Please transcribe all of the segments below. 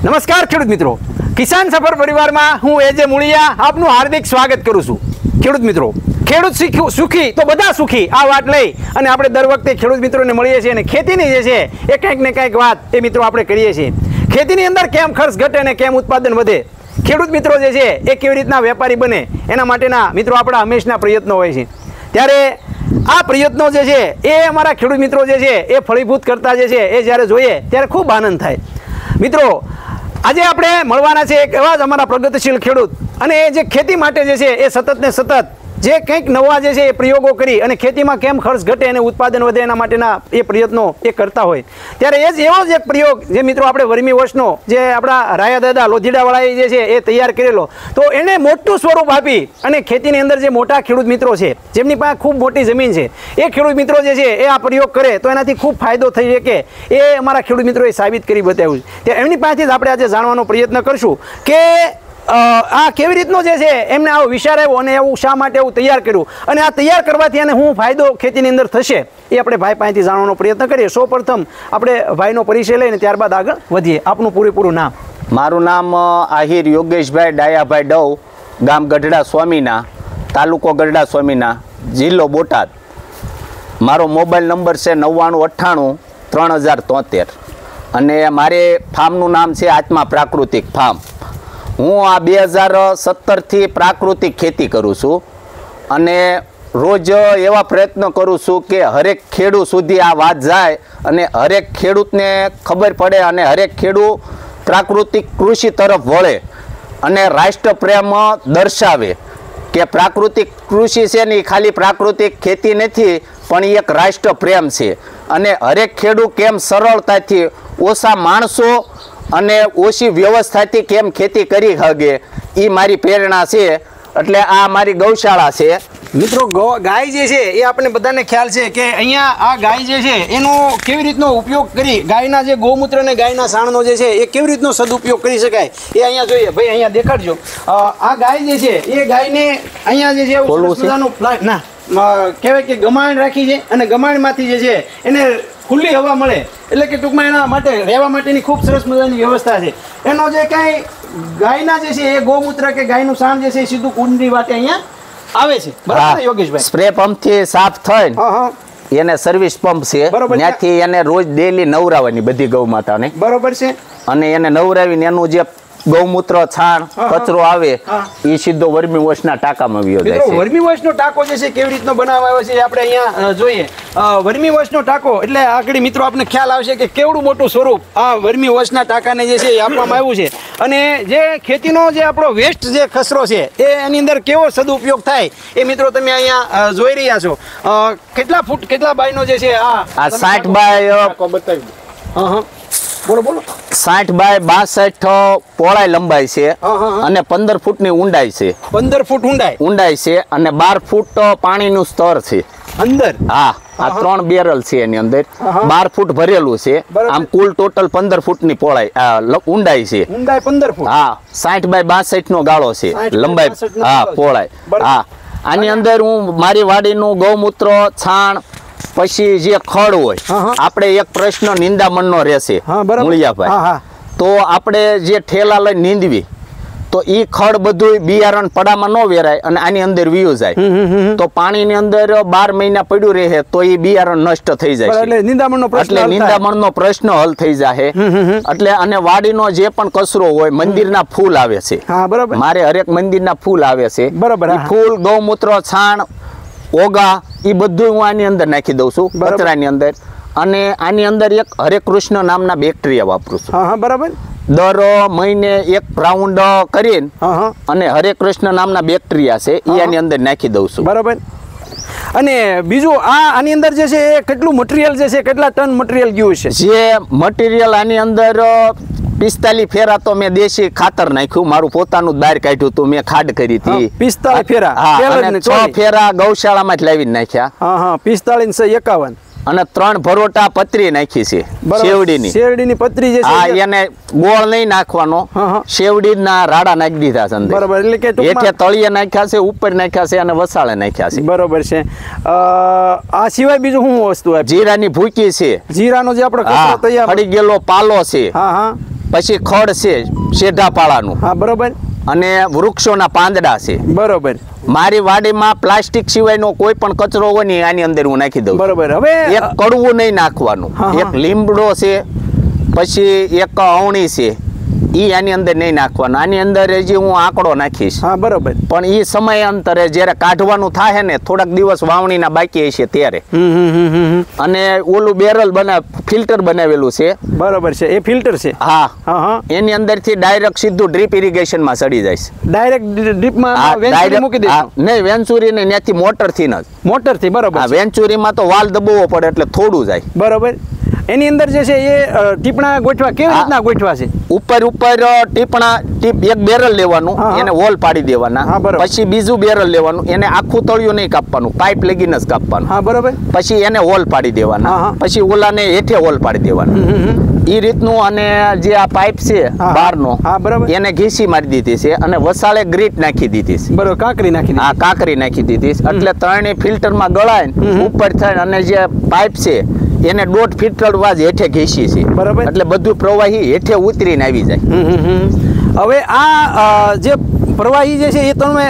નમસ્કાર ખેડૂત મિત્રો, કિસાન સફર પરિવારમાં હું એજે મુળિયા આપનું હાર્દિક સ્વાગત કરું છું। ખેડૂત મિત્રો, ખેડૂત સુખી તો બધા સુખી આ વાત લઈ અને આપણે દર વખતે ખેડૂત મિત્રોને મળીએ છીએ અને ખેતીની જે છે એ કંઈક ને કંઈક વાત એ મિત્રો આપણે કરીએ છીએ। ખેતીની અંદર કેમ ખર્ચ ઘટે અને કેમ ઉત્પાદન વધે, ખેડૂત મિત્રો જે છે એ કેવી રીતના વેપારી બને, એના માટેના મિત્રો આપણા હંમેશના પ્રયત્નો હોય છે। ત્યારે આ પ્રયત્નો જે છે એ અમારા ખેડૂત મિત્રો જે છે એ ફળીભૂત કરતા જે છે એ જ્યારે જોઈએ ત્યારે ખૂબ આનંદ થાય। મિત્રો, આજે આપણે મળવાના છે એક એવા જ અમારા પ્રગતિશીલ ખેડૂત, અને એ જે ખેતી માટે જે છે એ સતત ને સતત જે કંઈક નવા જે છે એ પ્રયોગો કરી અને ખેતીમાં કેમ ખર્ચ ઘટે અને ઉત્પાદન વધે એના માટેના એ પ્રયત્નો એ કરતા હોય। ત્યારે એ જ એવો જ એક પ્રયોગ જે મિત્રો આપણે વર્મી વોશનો જે આપણા રાયા દાદા લોધીડાવાળાએ જે છે એ તૈયાર કરેલો, તો એને મોટું સ્વરૂપ આપી અને ખેતીની અંદર જે મોટા ખેડૂત મિત્રો છે જેમની પાસે ખૂબ મોટી જમીન છે એ ખેડૂત મિત્રો જે છે એ આ પ્રયોગ કરે તો એનાથી ખૂબ ફાયદો થઈ શકે એ અમારા ખેડૂત મિત્રોએ સાબિત કરી બતાવ્યું છે। તે એમની પાસેથી જ આપણે આજે જાણવાનો પ્રયત્ન કરશું કે આ કેવી રીતનો જે છે એમને આવો વિચાર આવ્યો અને એવું શા માટે એવું તૈયાર કર્યું અને આ તૈયાર કરવાથી એને શું ફાયદો ખેતીની અંદર થશે એ આપણે ભાઈ પાસેથી જાણવાનો પ્રયત્ન કરીએ। સૌપ્રથમ આપણે ભાઈનો પરિચય લઈને ત્યારબાદ આગળ વધીએ। આપનું પૂરેપૂરું નામ? મારું નામ આહિર યોગેશભાઈ ડાયાભાઈ ડવ, ગામ ગઢડા સ્વામીના, તાલુકો ગઢડા સ્વામીના, જિલ્લો બોટાદ। મારો મોબાઈલ નંબર છે 9998 3073 અને મારે ફાર્મનું નામ છે આત્મા પ્રાકૃતિક ફાર્મ। હું આ 2017થી પ્રાકૃતિક ખેતી કરું છું અને રોજ એવા પ્રયત્ન કરું છું કે હરેક ખેડૂત સુધી આ વાત જાય અને હરેક ખેડૂતને ખબર પડે અને હરેક ખેડૂત પ્રાકૃતિક કૃષિ તરફ વળે અને રાષ્ટ્રપ્રેમ દર્શાવે કે પ્રાકૃતિક કૃષિ છે ને ખાલી પ્રાકૃતિક ખેતી નથી પણ એક રાષ્ટ્રપ્રેમ છે અને હરેક ખેડૂત કેમ સરળતાથી ઓછા માણસો અને ઓછી વ્યવસ્થાથી કેમ ખેતી કરી શકે એ મારી પ્રેરણા છે, એટલે આ મારી ગૌશાળા છે। મિત્રો, ગાય જે છે એ આપણે બધાને ખ્યાલ છે કે અહીંયા આ ગાય જે છે એનો કેવી રીતનો ઉપયોગ કરી, ગાયના જે ગૌમૂત્ર અને ગાયના સાણનો જે છે એ કેવી રીતનો સદુપયોગ કરી શકાય એ અહીંયા જોઈએ। ભાઈ અહીંયા દેખાડજો, આ ગાય જે છે એ ગાયને અહીંયા જે છે ના કહેવાય કે ગમાણ રાખી છે અને ગમાણમાંથી જે છે એને ખુલ્લી હવા મળે, એટલે કે ટૂંકમાં એના માટે રહેવા માટેની ખૂબ સરસ મજાની વ્યવસ્થા છે। એનો જે કાંઈ ગાયના જે છે એ ગૌમૂત્ર કે ગાયનું સાણ જે છે એ સીધું કુંડની વાટે અહીંયા આવે છે, બરાબર યોગેશભાઈ? સ્પ્રે પંપથી સાફ થઈને એને સર્વિસ પંપ છે, ત્યાંથી એને રોજ ડેલી નવરાવવાની બધી ગૌ માતાને, બરોબર છે? અને એને નવરાવીને એનું જે ગૌમૂત્ર છાણ કચરો આવે એ સીધો વર્મી વોશના ટાંકામાં વયો જાય છે। વર્મી વોશનો ટાંકો જે છે કેવી રીતનો બનાવવામાં આવ્યો છે આપણે અહીંયા જોઈએ। વર્મી વોશનો ટાંકો એટલે આગળ મિત્રો આપને ખ્યાલ આવશે કે કેવડું મોટું સ્વરૂપ આ વર્મી વોશના ટાંકાને જે છે એ આપવામાં આવ્યું છે અને જે ખેતીનો જે આપણો વેસ્ટ જે કચરો છે એ એની અંદર કેવો સદુપયોગ થાય એ મિત્રો તમે અહીંયા જોઈ રહ્યા છો। કેટલા ફૂટ કેટલા બાયનો જે છે આ 60 બાય બતાવી બોલો બોલો 60 બાય 62 પહોળાઈ લંબાઈ છે અને 15 ફૂટની ઊંડાઈ છે। 15 ફૂટ ઊંડાઈ છે અને 12 ફૂટ પાણીનું સ્તર છે અંદર। હા, આ 3 બેરલ છે એની અંદર 12 ફૂટ ભરેલું છે। આમ કુલ ટોટલ 15 ફૂટની પહોળાઈ ઊંડાઈ છે। ઊંડાઈ 15 ફૂટ? હા, 60 બાય 62 નો ગાળો છે લંબાઈ, હા પહોળાઈ। હા, આની અંદર હું મારી વાડીનું ગૌમૂત્ર છાણ પછી જે ખડ હોય, આપણે એક પ્રશ્ન નિંદામણનો રહેશે મુળિયાભાઈ, તો આપણે જે ઠેલા લઈને નીંદવી તો ઈ ખડ બધું બિયારણ પડામાં ન વેરાય અને આની અંદર વીયું જાય તો પાણીની અંદર 12 મહિના પડ્યું રહે તો ઈ બિયારણ નષ્ટ થઈ જાય છે, એટલે નિંદામણનો પ્રશ્ન હલ થઈ જાય। એટલે અને વાડીનો જે પણ કચરો હોય, મંદિરના ફૂલ આવે છે, મારે હરેક મંદિરના ફૂલ આવે છે, ફૂલ ગૌમૂત્ર છાણ ઓગા એ બધું હું આની અંદર નાખી દઉં છું કચરાની અંદર। અને આની અંદર એક હરે કૃષ્ણ નામના બેક્ટેરિયા વાપરું છું, બરાબર? દર મહિને એક રાઉન્ડ કરીને અને હરે કૃષ્ણ નામના બેક્ટેરિયા છે એ આની અંદર નાખી દઉં છું, બરાબર? અને બીજું આની અંદર જે છે એ કેટલું મટીરિયલ જે છે કેટલા ટન મટીરિયલ ગયું છે? જે મટીરિયલ આની અંદર 45 ફેરા તો મેં દેશી ખાતર નાખ્યું, મારું પોતાનું જ બહાર કાઢ્યું હતું, મેં ખાડ કરી હતી 45 ફેરા, અને 6 ફેરા ગૌશાળામાં જ લાવીને નાખ્યા। 45 51 અને 3 ભરોટા પતરી નાખી છે શેવડીની પતરી જે છે એને ગોળ નહીં નાખવાનો, શેવડીના રાડા નાખી દીધા છે અંદર, બરાબર? એટલે કે હેઠે તળિયે નાખ્યા છે, ઉપર નાખ્યા છે અને વસાળે નાખ્યા છે, બરોબર છે? આ સિવાય બીજું શું વસ્તુ? જીરાની ભૂકી છે, જીરાનો જે આપણે કચરો તૈયાર પડી ગયેલો પાલો છે, પછી ખડ છે શેઢા પાળાનું, હા બરોબર, અને વૃક્ષોના પાંદડા છે. બરોબર, મારી વાડીમાં પ્લાસ્ટિક સિવાયનો કોઈ પણ કચરો હોય ને આની અંદર હું નાખી દઉં. બરોબર. હવે એક કડવું નહીં નાખવાનું, એક લીમડો છે, પછી એક અવણી છે, ઈ આની અંદર નહીં નાખવાનું. આની અંદર હજી હું આંકડો નાખીશ. હા બરોબર. પણ ઈ સમયાંતરે જ્યારે કાઢવાનું થાય ને થોડાક દિવસ વાવણીના બાકી હશે ત્યારે. અને ઓલું બેરલ ફિલ્ટર બનાવેલું છે. બરોબર છે, એ ફિલ્ટર છે. હા હા હા, એની અંદરથી ડાયરેક્ટ સીધું ડ્રીપ ઇરિગેશન માં ચડી જાય છે. ડાયરેક્ટ ડ્રીપમાં વેન્ચુરી મૂકી દેવાનું. નહીં, વેન્ચુરી ને ત્યાંથી મોટરથી જ. મોટરથી, બરોબર. વેન્ચુરીમાં તો વાલ દબાવવો પડે એટલે થોડું જાય. બરોબર. એની અંદર જે છે એ ટીપણા ગોઠવા કેવી રીતના ગોઠવા છે? ઉપર ટીપણા એક બેરલ લેવાનું, એને વોલ પાડી દેવાના. પછી બીજું બેરલ લેવાનું, એને આખું તળિયું નહીં કાપવાનું, પાઇપ લગીને જ કાપવાનું. હા બરોબર. પછી એને વોલ પાડી દેવાના, પછી ઓલાને હેઠે વોલ પાડી દેવાના. એ રીતનું. અને જે આ પાઇપ છે બહારનો, એને ઘીસી મારી દીધી છે અને વસાળે ગ્રીટ નાખી દીધી છે. બરોબર, કાંકરી નાખી દીધી. હા, કાંકરી નાખી દીધી. એટલે ત્રણેય ફિલ્ટરમાં ગળાય ઉપર થાય અને જે પાઇપ છે એને 1.5 ફીટ વાજ હેઠે ઘીસી છે. બરાબર. એટલે બધું પ્રવાહી હેઠે ઉતરીને આવી જાય. હવે આ જે પ્રવાહી જે છે એ તમે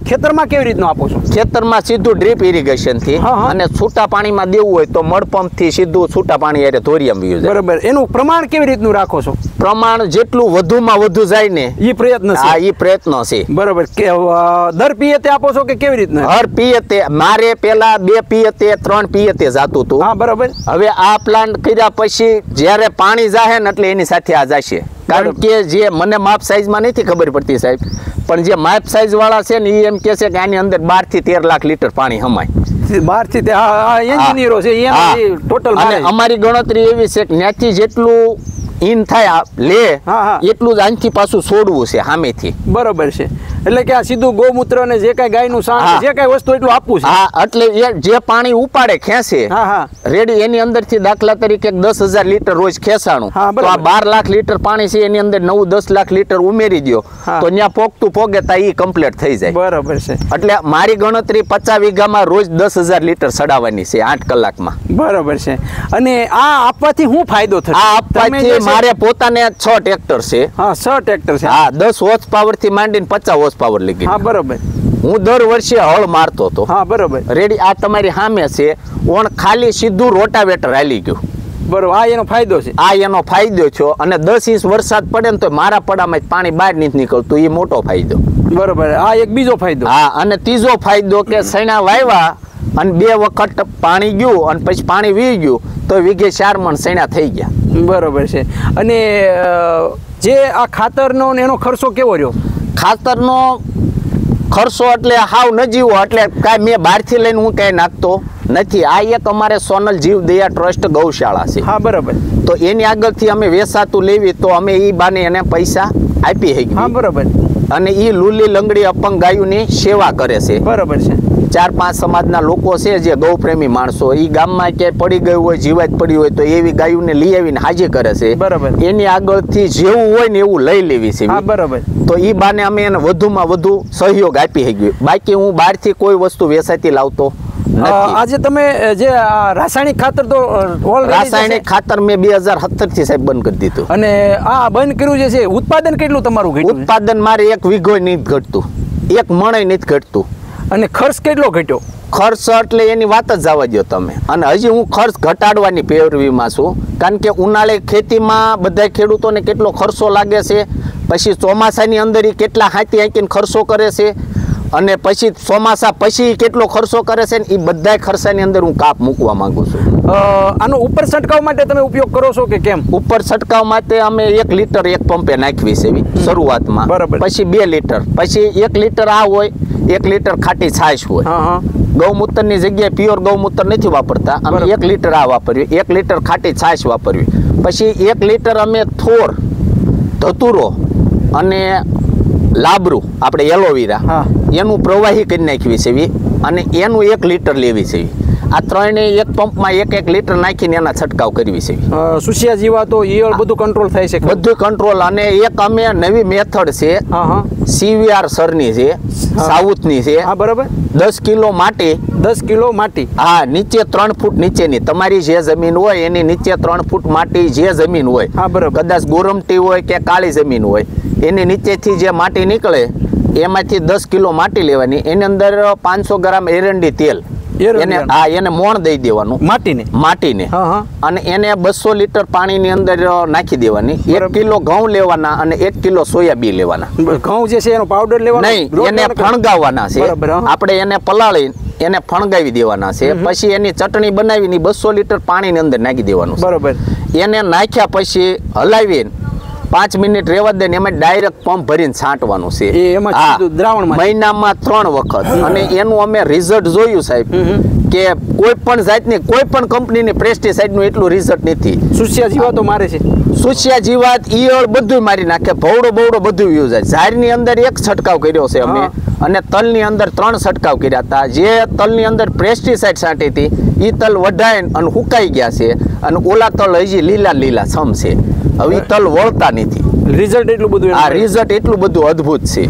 ખેતરમાં કેવી રીતનું આપો છો? ખેતરમાં સીધું ડ્રીપ ઇરિગેશન થી, અને છૂટા પાણીમાં દેવું હોય તો મડપંપ થી સીધું છૂટા પાણી હારે ધોરિયામ વયું જાય. બરાબર. એનું પ્રમાણ કેવી રીતનું રાખો છો? પ્રમાણ જેટલું વધુમાં વધુ જાય ને એ પ્રયત્ન છે. હા, એ પ્રયત્ન છે. બરાબર. દર પિયતે આપો છો કે કેવી રીતના? હર પિયતે. મારે પેલા 2 પિયતે 3 પિયતે જાતું હતું. હા બરાબર. હવે આ પ્લાન્ટ કર્યા પછી જ્યારે પાણી જાહે ને એટલે એની સાથે આ જશે. કારણ કે જે મને માપ સાઈઝમાં નથી ખબર પડતી સાહેબ, પણ જે માપ સાઈઝ વાળા છે ને એ એમ કે છે કે આની અંદર 12 થી 13 લાખ લીટર પાણી હમાય. 12 થી એન્જિનિયરો છે એ ટોટલ. અને અમારી ગણતરી એવી છે કે ત્યાંથી જેટલું ઇન થાય લે એટલું જ આનથી પાછું છોડવું છે સામેથી. બરોબર છે. એટલે કે આ સીધું ગૌમૂત્ર ને જે કઈ ગાયનું સાણ જે કઈ વસ્તુ એટલું આપવું છે. હા, એટલે એ જે પાણી ઉપાડે ખેંચે રેડી એની અંદરથી દાખલા તરીકે 10,000 લીટર રોજ ખેંચાણું, તો આ 12 લાખ લીટર પાણી છે એની અંદર 9-10 લાખ લીટર ઉમેરી દો તો ત્યાં પોગતું પોગે તા ઈ કમ્પ્લીટ થઈ જાય. બરોબર છે. એટલે મારી ગણતરી 50 વીઘામાં રોજ 10,000 લીટર સડાવવાની છે 8 કલાકમાં. બરોબર છે. અને આ આપવાથી શું ફાયદો થશે? આ આપવાથી મારે પોતાને 6 ટ્રેક્ટર છે. હા, 6 ટ્રેક્ટર છે. હા, 10 હોર્સ પાવર થી માંડીને 50 હોર્સ પાવર લગી. હા બરોબર. હું દર વર્ષે હળ મારતો હતો. હા બરોબર. રેડી. આ તમારી સામે છે ઓણ ખાલી સીધું રોટાવેટર હાલી ગયું. બરોબર. આ એનો ફાયદો છે. આ એનો ફાયદો છે. અને 10 ઇંચ વરસાદ પડે ને તો મારા પડામાં પાણી બહાર નથી નીકળતું, એ મોટો ફાયદો. બરોબર. આ એક બીજો ફાયદો. હા, અને ત્રીજો ફાયદો કે સૈણા વાવ્યા અને 2 વખત પાણી ગયું અને પછી પાણી વી ગયું તો વીઘે 4 મણ સૈણા થઈ ગયા. બરોબર છે. અને જે આ ખાતરનો એનો ખર્ચો કેવો રહ્યો? ખાતરનો ખર્ચો એટલે હાવ નજીવો, એટલે કાંઈ મેં બહારથી લઈને હું કાંઈ નાખતો નથી. આ એક અમારે સોનલ જીવ દયા ટ્રસ્ટ ગૌશાળા છે. હા બરાબર. તો એની આગળથી અમે વેચાતું લેવી તો અમે એ બાને એને પૈસા આપી શકીએ. હા બરાબર. અને એ લૂલી લંગડી અપંગ ગાયોની સેવા કરે છે. બરાબર છે. 4-5 સમાજના લોકો છે જે ગૌપ્રેમી માણસો, એ ગામમાં ક્યાંય પડી ગયું હોય, જીવાત પડી હોય તો એવી ગાયોને લઈ આવીને હાજી કરે છે. બરાબર. એની આગળથી જેવું હોય ને એવું લઈ લેવી છે. હા બરાબર. તો એ બાને અમે એને વધુમાં વધુ સહયોગ આપી શકીએ. બાકી હું બહારથી કોઈ વસ્તુ વેચાતી લાવતો નથી. આજે તમે જે રાસાયણિક ખાતર તો રાસાયણિક ખાતર મેં 2017 થી સાહેબ બંધ કરી દીધું. અને આ બંધ કર્યું જે છે ઉત્પાદન કેટલું તમારું ઘટ્યું? ઉત્પાદન મારે 1 વીઘો નથી ઘટતું, 1 મણ નથી ઘટતું. અને ખર્ચ કેટલો ઘટ્યો? ખર્ચ એટલે એની વાત જ જવા દો તમે. અને હજી હું ખર્ચ ઘટાડવાની પેરવીમાં છું, કારણ કે ઉનાળે ખેતીમાં બધા ખેડૂતોને કેટલો ખર્ચો લાગે છે, પછી ચોમાસાની અંદર એ કેટલા હાંકીને ખર્ચો કરે છે, અને પછી ચોમાસા પછી કેટલો ખર્ચો કરે છે ને એ બધા ખર્ચાની અંદર હું કાપ મૂકવા માંગુ છું. આનો ઉપર છંટકાવ માટે તમે ઉપયોગ કરો છો કે કેમ? ઉપર છંટકાવ માટે અમે 1 લીટર એક પંપે નાખવી છે શરૂઆતમાં. બરાબર. પછી 2 લીટર, પછી 1 લીટર આ હોય, 1 લીટર ખાટી છાશ હોય. ગૌમૂત્રની જગ્યાએ પ્યોર ગૌમૂત્ર નથી વાપરતા, અમે 1 લીટર આ વાપરવી, 1 લીટર ખાટી છાશ વાપરવી. પછી 1 લીટર અમે થોર, ધતુરો અને લાબરું આપણે એલોવેરા એનું પ્રવાહી કરી નાખવી છે અને એનું 1 લીટર લેવી છે. આ ત્રણે એક પંપમાં 1 લીટર નાખીને એના છંટકાવ કરવી છે. સુસિયા જીવાતો ઈયળ બધું કંટ્રોલ થાય છે બધું કંટ્રોલ. અને એક અમે નવી મેથડ છે CVR સરની છે, સાઉથની છે. હા બરાબર. 10 કિલો માટી, 10 કિલો માટી. હા, નીચે 3 ફૂટ નીચેની તમારી જે જમીન હોય એની નીચે 3 ફૂટ માટી જે જમીન હોય. હા બરાબર. કદાચ ગોરમટી હોય કે કાળી જમીન હોય એની નીચેથી જે માટી નીકળે એમાંથી 10 કિલો માટી લેવાની. એની અંદર 500 ગ્રામ એરંડી તેલ એને મોણ દઈ દેવાનું માટીને અને એને 200 લીટર પાણીની અંદર નાખી દેવાની. 1 કિલો ઘઉં લેવાના અને 1 કિલો સોયાબીન લેવાના. ઘઉં જે છે એનો પાવડર લેવાનો નહીં, એને ફણગાવવાના છે. આપણે એને પલાળી એને ફણગાવી દેવાના છે. પછી એની ચટણી બનાવીને 200 લીટર પાણીની અંદર નાખી દેવાનું. બરોબર. એને નાખ્યા પછી હલાવીને 5 મિનિટ રહેવા દે ને એમાં ડાયરેક્ટ પંપ ભરીને છાંટવાનું છે. મહિનામાં 3 વખત. અને એનું અમે રિઝલ્ટ જોયું સાહેબ કે કોઈ પણ જાતની કોઈ પણ કંપનીની પેસ્ટિસાઇડનું એટલું રિઝલ્ટ નથી. સુસિયા જીવાતો મારે છે, સુસિયા જીવાત ઈયળ બધું મારી નાખે, ભવડો બધું યુઝ થાય. ઝાડની અંદર 1 છંટકાવ કર્યો છે અમે અને તલની અંદર 3 છંટકાવ કર્યા હતા. જે તલની અંદર પેસ્ટિસાઇડ છાંટી હતી એ તલ વઢાઈને અને હુકાઈ ગયા છે અને ઓલા તલ હજી લીલા છમ છે. હવે તલ વળતા નથી. રિઝલ્ટ એટલું બધું રિઝલ્ટ એટલું બધું અદ્ભુત છે.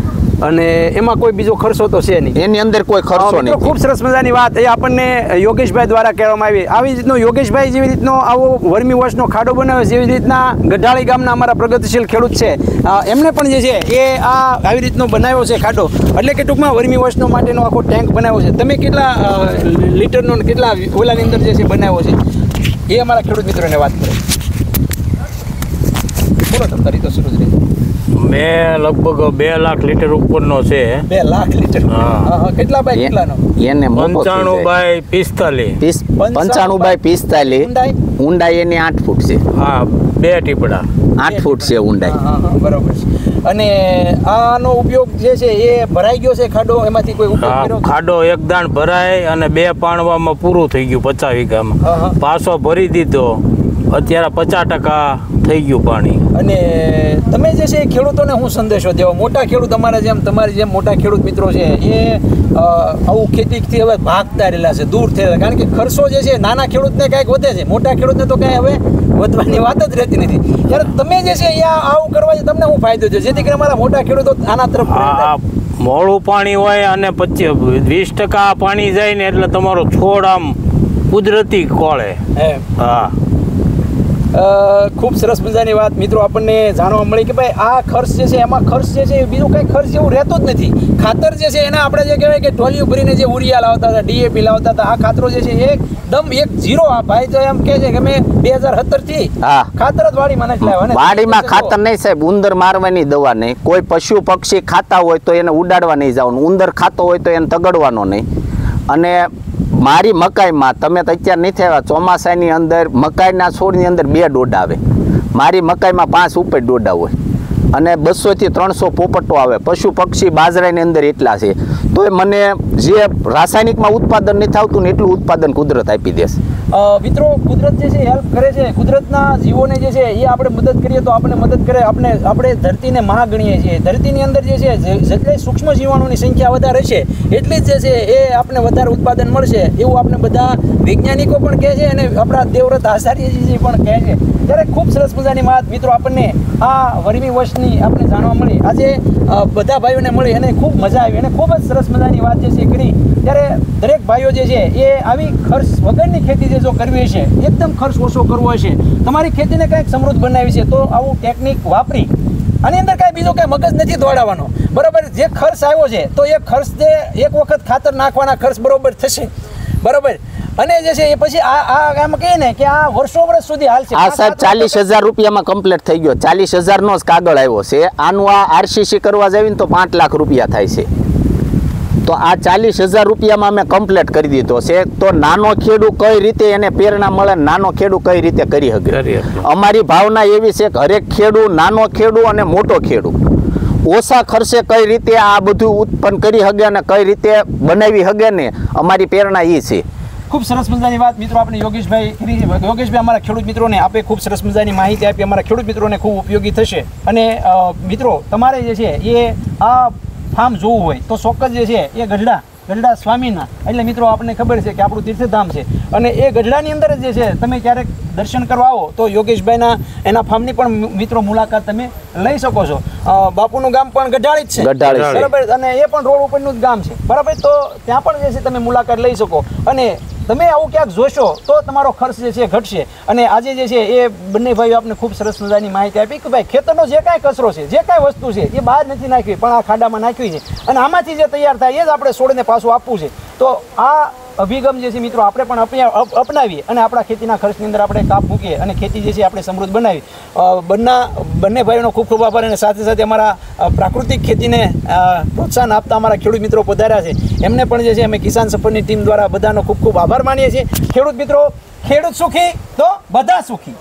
અને એમાં કોઈ બીજો ખર્ચો તો છે નહીં, એની અંદર કોઈ ખર્ચો નહીં. ખૂબ સરસ મજાની વાત એ આપણને યોગેશભાઈ દ્વારા કહેવામાં આવી રીતનો યોગેશભાઈ જેવી રીતનો આવો વર્મી વોશનો ખાડો બનાવ્યો જેવી રીતના ગઢાળી ગામના અમારા પ્રગતિશીલ ખેડૂત છે એમને પણ જે છે એ આવી રીતનો બનાવ્યો છે ખાડો, એટલે કે ટૂંકમાં વર્મી વોશનો માટેનો આખો ટેન્ક બનાવ્યો છે. તમે કેટલા લીટરનો કેટલા ઓલાની અંદર જે છે બનાવ્યો છે એ અમારા ખેડૂત મિત્રોને વાત કરો. બોલો તમે તારી તો શરૂ જ રહી. મેં લગભગ 2 લાખ લીટર ઉપરનો છે. 2 લાખ લીટર. કેટલા બાય કેટલાનો? એને 95 બાય 45. 95 બાય 45. ઊંડાઈ એની 8 ફૂટ છે. હા, 2 ટીપડા 8 ફૂટ છે ઊંડાઈ. બરાબર છે. અને આનો ઉપયોગ જે છે એ ભરાઈ ગયો છે ખાડો, એમાંથી કોઈ ઉપયોગ કર્યો? ખાડો એક દાણ ભરાય અને 2 પાણવામાં પૂરું થઈ ગયું 50 વીઘામાં. પાછો ભરી દીધો, અત્યારે 50% થઈ ગયું પાણી. અને તમે જે છે ખેડૂતોને હું સંદેશો દેવો, મોટા ખેડૂત તમારી જેમ મોટા ખેડૂત મિત્રો છે એ આવું ખેતીથી હવે ભાગતા રહેલા છે, દૂર થયેલા, કારણ કે ખર્ચો જે છે નાના ખેડૂતને કાંઈક વધે છે, મોટા ખેડૂતને તો કાંઈ હવે વધવાની વાત જ રહેતી નથી. ત્યારે તમે જે છે અહીંયા આવું કરવાથી તમને શું ફાયદો છે જેથી કરીને અમારા મોટા ખેડૂતો આના તરફ મોડું પાણી હોય અને 20% પાણી જાય ને એટલે તમારો છોડ આમ કુદરતી કોળે. હા, ખૂબ સરસ મજાની વાત મિત્રો આપણને જાણવા મળી કે ભાઈ આ ખર્ચ જે છે એમાં ખર્ચ જે છે બીજું કંઈ ખર્ચ એવું રહેતો જ નથી. ખાતર જે છે એના આપણે જે કહેવાય કે ટોલિયું ભરીને જે ઉરિયા લાવતા હતા, DAP લાવતા હતા, આ ખાતરો જે છે એકદમ 1-0. આ ભાઈ તો એમ કહે છે કે મેં 2017 થી ખાતર જ વાડીમાં નથી લાવ્યા. વાડીમાં ખાતર નહીં સાહેબ, ઉંદર મારવાની દવા નહીં. કોઈ પશુ પક્ષી ખાતા હોય તો એને ઉડાડવા નહીં જવાનું, ઉંદર ખાતો હોય તો એને તગડવાનો નહીં. અને મારી મકાઈમાં તમે તો અત્યારે નહીં થયા, ચોમાસાની અંદર મકાઈના છોડની અંદર 2 ડોડા આવે. મારી મકાઈમાં 5 ઉપર ડોડા હોય અને 200 થી 300 પોપટો આવે. પશુ પક્ષી બાજરાની અંદર એટલા છે. તો મને જે રાસાયણિકમાં ઉત્પાદન નથી આવતું ને એટલું ઉત્પાદન કુદરત આપી દેશે. મિત્રો કુદરત જે છે હેલ્પ કરે છે, કુદરતના જીવોને જે છે એ આપણે મદદ કરીએ તો આપણે મદદ કરે. આપણે ધરતીને મહા ગણીએ છીએ. ધરતીની અંદર જે છે જેટલી સૂક્ષ્મ જીવાણુની સંખ્યા વધારે છે એટલી જ જે છે એ આપણે વધારે ઉત્પાદન મળશે એવું આપણે બધા વૈજ્ઞાનિકો પણ કહે છે અને આપણા દેવવ્રત આચાર્યજી પણ કહે છે. ત્યારે ખૂબ સરસ મજાની વાત મિત્રો આપણને આ વર્મી વોશની આપણે જાણવા મળી. આજે બધા ભાઈઓને મળી અને ખૂબ મજા આવી અને ખૂબ જ સરસ મજાની વાત જે છે કરી. ત્યારે દરેક ભાઈઓ જે છે એ આવી ખર્ચ વગરની ખેતી જે જો કરવી હશે, એકદમ ખર્ચ ઓછો કરવો હશે, તમારી ખેતીને કંઈક સમૃદ્ધ બનાવી છે તો આવું ટેકનિક વાપરી આની અંદર કાંઈ બીજો કાંઈ મગજ નથી દોડાવવાનો. બરાબર, જે ખર્ચ આવ્યો છે તો એ ખર્ચ જે એક વખત ખાતર નાખવાના ખર્ચ બરોબર થશે. બરાબર, અને જે છે એ પછી આમ કહીએ ને કે આ વર્ષ સુધી હાલશે. આ સાહેબ 40,000 રૂપિયામાં કમ્પ્લીટ થઈ ગયો. 40,000 નો જ કાગળ આવ્યો છે. આનું આ RCC કરવા જાવી ને તો 5 લાખ રૂપિયા થાય છે. તો આ 40,000 રૂપિયામાં અમે કમ્પ્લીટ કરી દીધો છે. તો નાનો ખેડૂત કઈ રીતે એને પ્રેરણા મળે, નાનો ખેડૂત કઈ રીતે કરી શકે. અમારી ભાવના એવી છે કે હરેક ખેડૂત, નાનો ખેડૂત અને મોટો ખેડૂત ઓછા ખર્ચે કઈ રીતે આ બધું ઉત્પન્ન કરી શકે અને કઈ રીતે બનાવી શકે ને અમારી પ્રેરણા એ છે. ખૂબ સરસ મજાની વાત મિત્રો આપણે યોગેશભાઈ અમારા ખેડૂત મિત્રોને આપે ખૂબ સરસ મજાની માહિતી આપી. અમારા ખેડૂત મિત્રોને ખૂબ ઉપયોગી થશે. અને મિત્રો તમારે જે છે એ આ ફાર્મ જોવું હોય તો ચોક્કસ જે છે એ ગઢડા ગઢડા સ્વામીના, એટલે મિત્રો આપણને ખબર છે કે આપણું તીર્થધામ છે. અને એ ગઢડાની અંદર જ જે છે તમે ક્યારેક દર્શન કરવા આવો તો યોગેશભાઈના એના ફાર્મની પણ મિત્રો મુલાકાત તમે લઈ શકો છો. બાપુનું ગામ પણ ગઢાળી જ છે, બરાબર, અને એ પણ રોડ ઉપરનું જ ગામ છે, બરાબર. તો ત્યાં પણ જે છે તમે મુલાકાત લઈ શકો. અને તમે આવું ક્યાંક જોશો તો તમારો ખર્ચ જે છે ઘટશે. અને આજે જે છે એ બંને ભાઈઓ આપને ખૂબ સરસ મજાની માહિતી આપી કે ભાઈ ખેતરનો જે કાંઈ કચરો છે, જે કાંઈ વસ્તુ છે એ બહાર નથી નાખવી, પણ આ ખાડામાં નાખવી છે. અને આમાંથી જે તૈયાર થાય એ જ આપણે છોડને પાછું આપવું છે. તો આ અભિગમ જે છે મિત્રો આપણે પણ અપનાવીએ અને આપણા ખેતીના ખર્ચની અંદર આપણે કાપ મૂકીએ અને ખેતી જે છે આપણે સમૃદ્ધ બનાવી. બંને ભાઈઓનો ખૂબ ખૂબ આભાર. અને સાથે સાથે અમારા પ્રાકૃતિક ખેતીને પ્રોત્સાહન આપતા અમારા ખેડૂત મિત્રો પધાર્યા છે, એમને પણ જે છે અમે કિસાન સફરની ટીમ દ્વારા બધાનો ખૂબ ખૂબ આભાર માનીએ છીએ. ખેડૂત મિત્રો, ખેડૂત સુખી તો બધા સુખી.